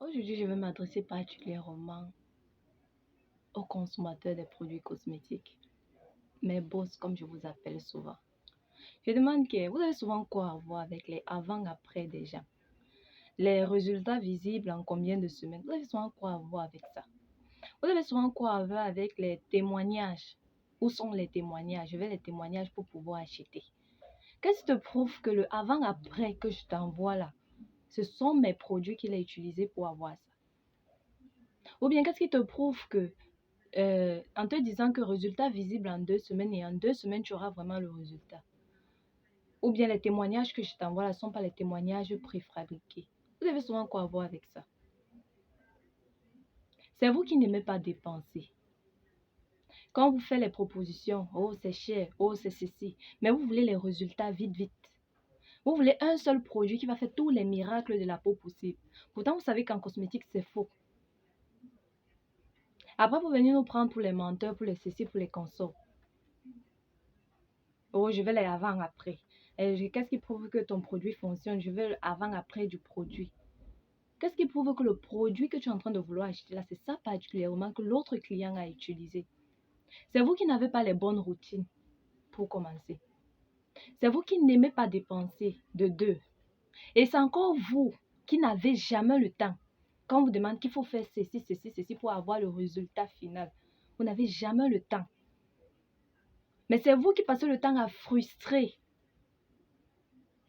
Aujourd'hui, je vais m'adresser particulièrement aux consommateurs des produits cosmétiques, mes boss comme je vous appelle souvent. Je demande que vous avez souvent quoi à voir avec les avant-après des gens. Les résultats visibles en combien de semaines. Vous avez souvent quoi à voir avec ça. Vous avez souvent quoi à voir avec les témoignages. Où sont les témoignages? Je veux les témoignages pour pouvoir acheter. Qu'est-ce qui te prouve que le avant-après que je t'envoie là, ce sont mes produits qu'il a utilisés pour avoir ça? Ou bien qu'est-ce qui te prouve que en te disant que résultat visible en 2 semaines et en 2 semaines, tu auras vraiment le résultat. Ou bien les témoignages que je t'envoie là ne sont pas les témoignages préfabriqués. Vous avez souvent quoi à voir avec ça. C'est vous qui n'aimez pas dépenser. Quand vous faites les propositions, oh c'est cher, oh c'est ceci, mais vous voulez les résultats vite, vite. Vous voulez un seul produit qui va faire tous les miracles de la peau possible. Pourtant, vous savez qu'en cosmétique, c'est faux. Après, vous venez nous prendre pour les menteurs, pour les ceci, pour les consorts. Oh, je veux les avant-après. Qu'est-ce qui prouve que ton produit fonctionne? Je veux l'avant-après du produit. Qu'est-ce qui prouve que le produit que tu es en train de vouloir acheter là, c'est ça particulièrement que l'autre client a utilisé? C'est vous qui n'avez pas les bonnes routines pour commencer. C'est vous qui n'aimez pas dépenser de deux. Et c'est encore vous qui n'avez jamais le temps. Quand on vous demande qu'il faut faire ceci pour avoir le résultat final, vous n'avez jamais le temps. Mais c'est vous qui passez le temps à frustrer.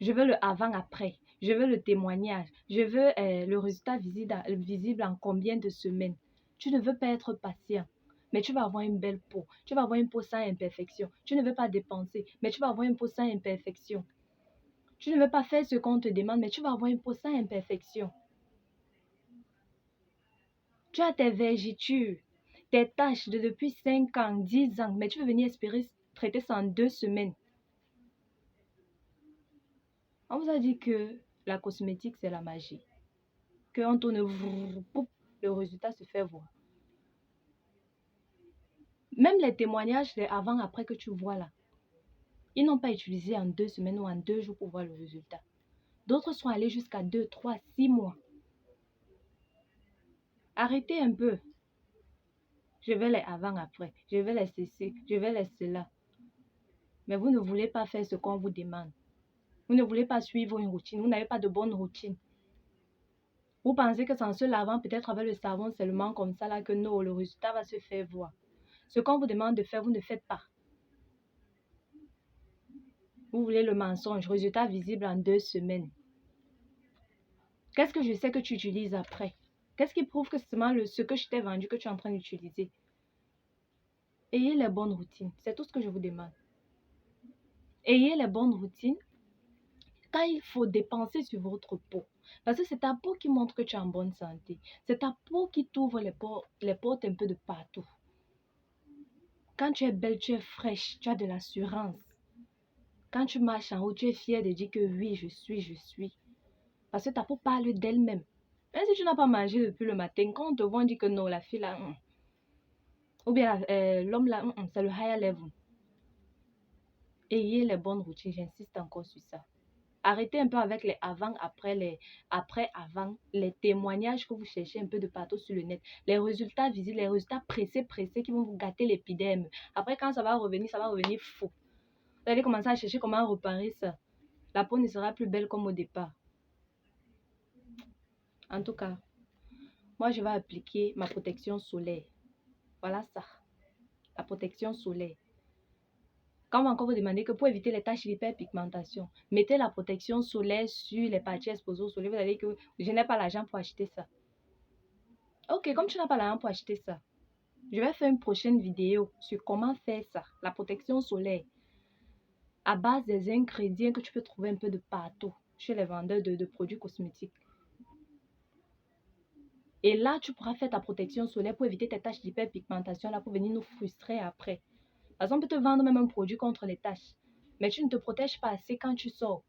Je veux le avant-après. Je veux le témoignage. Je veux le résultat visible en combien de semaines. Tu ne veux pas être patient, mais tu vas avoir une belle peau. Tu vas avoir une peau sans imperfection. Tu ne veux pas dépenser, mais tu vas avoir une peau sans imperfection. Tu ne veux pas faire ce qu'on te demande, mais tu vas avoir une peau sans imperfection. Tu as tes vergetures, tes taches de depuis 5 ans, 10 ans, mais tu veux venir espérer traiter ça en 2 semaines. On vous a dit que la cosmétique, c'est la magie. Quand on tourne, le résultat se fait voir. Même les témoignages, les avant-après que tu vois là, ils n'ont pas utilisé en 2 semaines ou en 2 jours pour voir le résultat. D'autres sont allés jusqu'à 2, 3, 6 mois. Arrêtez un peu. Je vais les avant-après, je vais les ceci, je vais les cela. Mais vous ne voulez pas faire ce qu'on vous demande. Vous ne voulez pas suivre une routine. Vous n'avez pas de bonne routine. Vous pensez que c'est en se lavant peut-être avec le savon seulement comme ça là que non, le résultat va se faire voir. Ce qu'on vous demande de faire, vous ne faites pas. Vous voulez le mensonge, résultat visible en 2 semaines. Qu'est-ce que je sais que tu utilises après? Qu'est-ce qui prouve que c'est seulement ce que je t'ai vendu que tu es en train d'utiliser? Ayez les bonnes routines. C'est tout ce que je vous demande. Ayez les bonnes routines quand il faut dépenser sur votre peau. Parce que c'est ta peau qui montre que tu es en bonne santé. C'est ta peau qui t'ouvre les portes un peu de partout. Quand tu es belle, tu es fraîche, tu as de l'assurance. Quand tu marches en haut, tu es fière de dire que oui, je suis. Parce que ta peau parle d'elle-même. Même si tu n'as pas mangé depuis le matin, quand on te voit, on dit que non, la fille là, ou bien l'homme là, c'est le higher level. Ayez les bonnes routines, j'insiste encore sur ça. Arrêtez un peu avec les avant, après, les après, avant, les témoignages que vous cherchez un peu de partout sur le net, les résultats visibles, les résultats pressés qui vont vous gâter l'épiderme. Après, quand ça va revenir faux. Vous allez commencer à chercher comment réparer ça. La peau ne sera plus belle comme au départ. En tout cas, moi, je vais appliquer ma protection solaire. Voilà ça, la protection solaire. Quand on va encore vous demander que pour éviter les taches d'hyperpigmentation, mettez la protection solaire sur les parties exposées au soleil. Vous allez dire que je n'ai pas l'argent pour acheter ça. Ok, comme tu n'as pas l'argent pour acheter ça, je vais faire une prochaine vidéo sur comment faire ça, la protection solaire, à base des ingrédients que tu peux trouver un peu de partout chez les vendeurs de produits cosmétiques. Et là, tu pourras faire ta protection solaire pour éviter tes taches d'hyperpigmentation, là, pour venir nous frustrer après. Parce qu'on peut te vendre même un produit contre les taches, mais tu ne te protèges pas assez quand tu sors.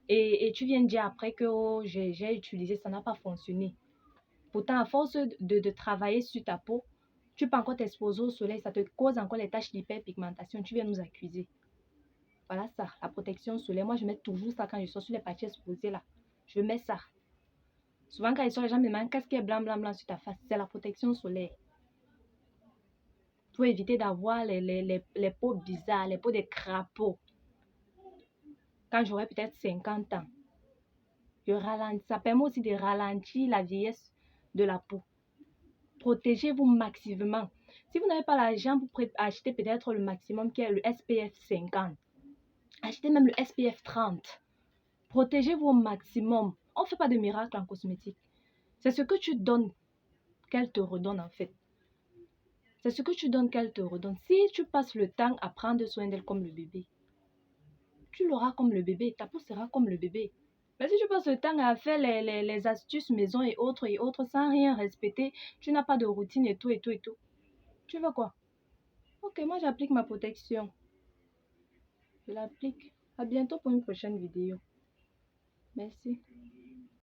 Et tu viens dire après que oh, j'ai utilisé, ça n'a pas fonctionné. Pourtant, à force de travailler sur ta peau, tu peux encore t'exposer au soleil, ça te cause encore les taches d'hyperpigmentation. Tu viens nous accuser. Voilà ça, la protection solaire. Moi, je mets toujours ça quand je sors sur les parties exposées là. Je mets ça. Souvent, quand ils sont, les gens me demandent qu'est-ce qui est blanc, blanc, blanc sur ta face. C'est la protection solaire. Pour éviter d'avoir les peaux bizarres, les peaux des crapauds. Quand j'aurai peut-être 50 ans, ça permet aussi de ralentir la vieillesse de la peau. Protégez-vous massivement. Si vous n'avez pas l'argent pour acheter peut-être le maximum qui est le SPF 50, achetez même le SPF 30. Protégez-vous au maximum. On ne fait pas de miracle en cosmétique. C'est ce que tu donnes qu'elle te redonne en fait. C'est ce que tu donnes qu'elle te redonne. Si tu passes le temps à prendre soin d'elle comme le bébé, tu l'auras comme le bébé. Ta peau sera comme le bébé. Mais si tu passes le temps à faire les astuces maison et autres sans rien respecter, tu n'as pas de routine et tout. Tu veux quoi? Ok, moi j'applique ma protection. Je l'applique. À bientôt pour une prochaine vidéo. Merci.